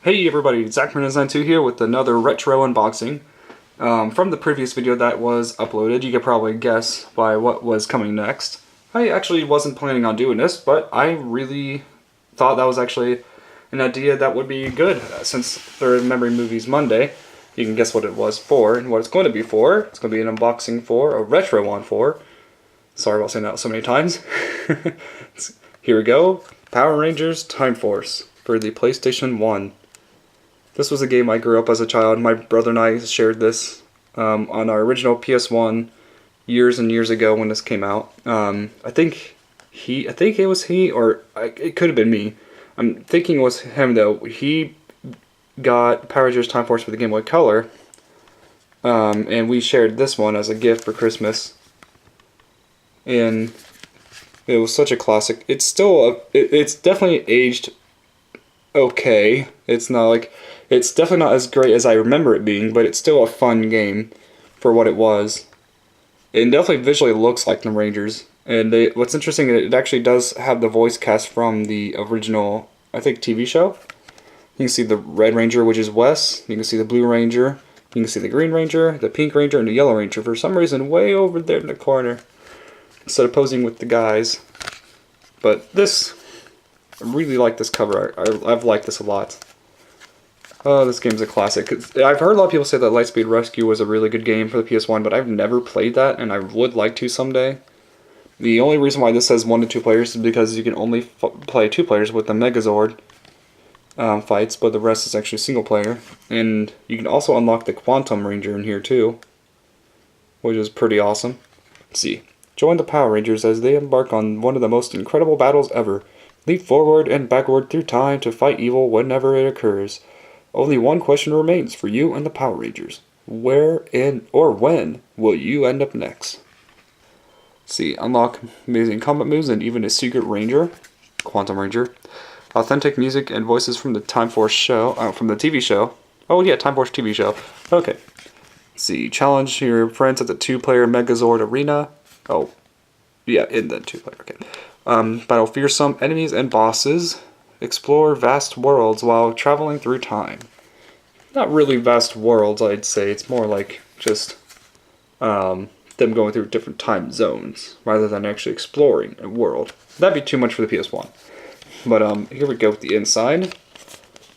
Hey everybody, Zachman92 here with another retro unboxing. From the previous video that was uploaded, you could probably guess by what was coming next. I actually wasn't planning on doing this, but I really thought that was actually an idea that would be good, since they're Memory Movies Monday. You can guess what it was for and what it's going to be for. It's going to be an unboxing for, a retro one for. Sorry about saying that so many times. Here we go. Power Rangers Time Force for the PlayStation 1. This was a game I grew up as a child. My brother and I shared this on our original PS1 years and years ago when this came out. I think it was he, or it could have been me. I'm thinking it was him though. He got Power Rangers Time Force for the Game Boy Color, and we shared this one as a gift for Christmas. And it was such a classic. It's still it's definitely aged okay. It's definitely not as great as I remember it being, but it's still a fun game for what it was. It definitely visually looks like the Rangers. And what's interesting is it actually does have the voice cast from the original, I think, TV show. You can see the Red Ranger, which is Wes. You can see the Blue Ranger. You can see the Green Ranger, the Pink Ranger, and the Yellow Ranger. For some reason, way over there in the corner, instead of posing with the guys. But this, I really like this cover. I've liked this a lot. Oh, this game's a classic. I've heard a lot of people say that Lightspeed Rescue was a really good game for the PS1, but I've never played that, and I would like to someday. The only reason why this says 1 to 2 players is because you can only play 2 players with the Megazord fights, but the rest is actually single player. And you can also unlock the Quantum Ranger in here too, which is pretty awesome. Let's see. Join the Power Rangers as they embark on one of the most incredible battles ever. Leap forward and backward through time to fight evil whenever it occurs. Only one question remains for you and the Power Rangers. Where and or when will you end up next? See, unlock amazing combat moves and even a secret ranger, Quantum Ranger. Authentic music and voices from the Time Force show, from the TV show. Oh yeah, Time Force TV show. Okay. Let's see, challenge your friends at the 2-player Megazord arena. Oh, yeah, in the 2-player. Okay. Battle fearsome enemies and bosses. Explore vast worlds while traveling through time. Not really vast worlds, I'd say. It's more like just them going through different time zones rather than actually exploring a world. That'd be too much for the PS1. But here we go with the inside.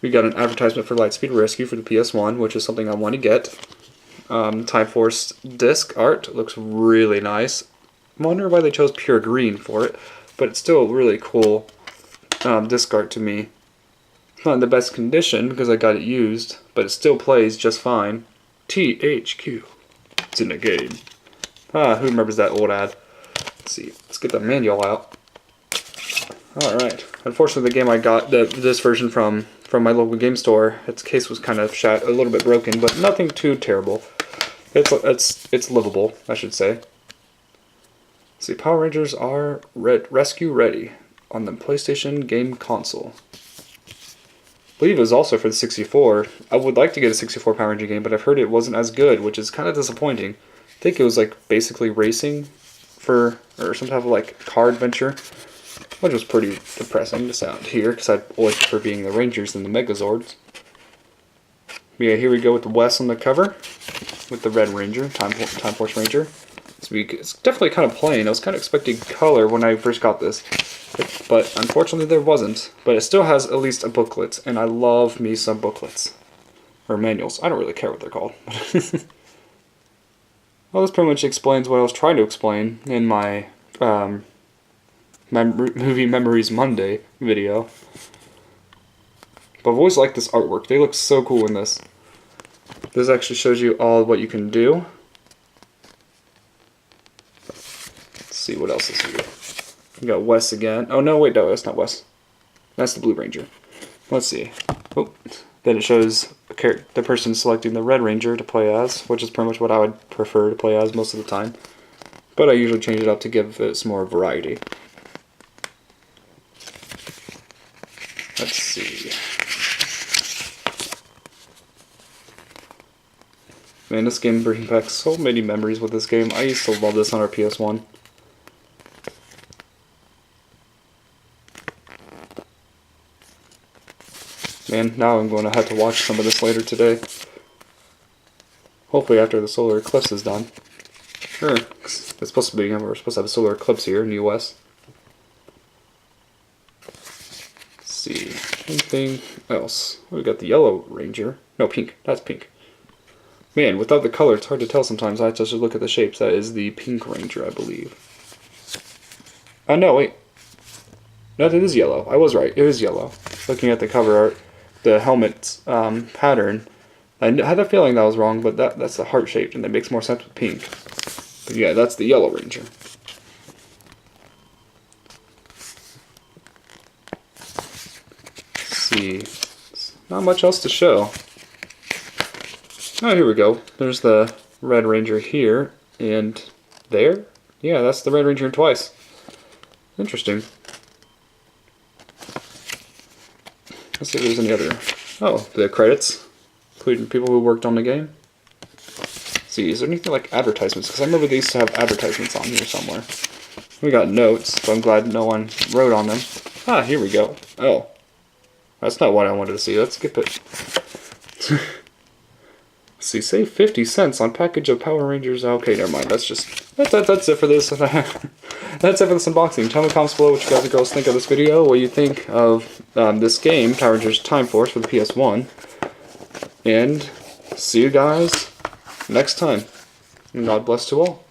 We got an advertisement for Lightspeed Rescue for the PS1, which is something I want to get. Time Force disc art looks really nice. I wonder why they chose pure green for it, but it's still really cool. Disc art to me. It's not in the best condition because I got it used, but it still plays just fine. THQ. It's in a game. Who remembers that old ad? Let's see. Let's get the manual out. Alright. Unfortunately, the game I got, this version from my local game store, its case was kind of a little bit broken, but nothing too terrible. It's livable, I should say. Let's see. Power Rangers are rescue ready on the PlayStation game console. I believe it was also for the 64. I would like to get a 64 Power Ranger game, but I've heard it wasn't as good, which is kind of disappointing. I think it was like basically racing or some type of like car adventure, which was pretty depressing to sound here, because I always prefer being the Rangers than the Megazords. But yeah, here we go with the Wes on the cover, with the Red Ranger, Time Force Ranger. It's definitely kind of plain. I was kind of expecting color when I first got this, but unfortunately there wasn't. But it still has at least a booklet, and I love me some booklets. Or manuals. I don't really care what they're called. Well, this pretty much explains what I was trying to explain in my Movie Memories Monday video. But I've always liked this artwork. They look so cool in this. This actually shows you all what you can do. See what else is here. We got Wes again. Oh no, wait, no, that's not Wes. That's the Blue Ranger. Let's see. Oh, then it shows the person selecting the Red Ranger to play as, which is pretty much what I would prefer to play as most of the time. But I usually change it up to give it some more variety. Let's see. Man, this game brings back so many memories with this game. I used to love this on our PS1. Man, now I'm going to have to watch some of this later today. Hopefully after the solar eclipse is done. Sure, it's supposed to be, we're supposed to have a solar eclipse here in the US. Let's see, anything else? We got the yellow ranger. No, pink. That's pink. Man, without the color, it's hard to tell sometimes. I have to just look at the shapes. That is the pink ranger, I believe. Oh, no, wait. No, it is yellow. I was right. It is yellow. Looking at the cover art, the helmet's pattern, I had a feeling that was wrong, but that's the heart shaped, and that makes more sense with pink. But yeah, that's the yellow ranger. Let's see. Not much else to show. Oh, here we go. There's the red ranger here, and there. Yeah, that's the red ranger twice. Interesting. Let's see if there's any other. Oh, the credits, including people who worked on the game. Let's see, is there anything like advertisements? Because I remember they used to have advertisements on here somewhere. We got notes, but I'm glad no one wrote on them. Ah, here we go. Oh, that's not what I wanted to see. Let's skip it. Let's see, save 50 cents on package of Power Rangers. Okay, never mind. That's it for this. That's it for this unboxing. Tell me in the comments below what you guys and girls think of this video, what you think of this game, Power Rangers Time Force for the PS1. And see you guys next time. And God bless to all.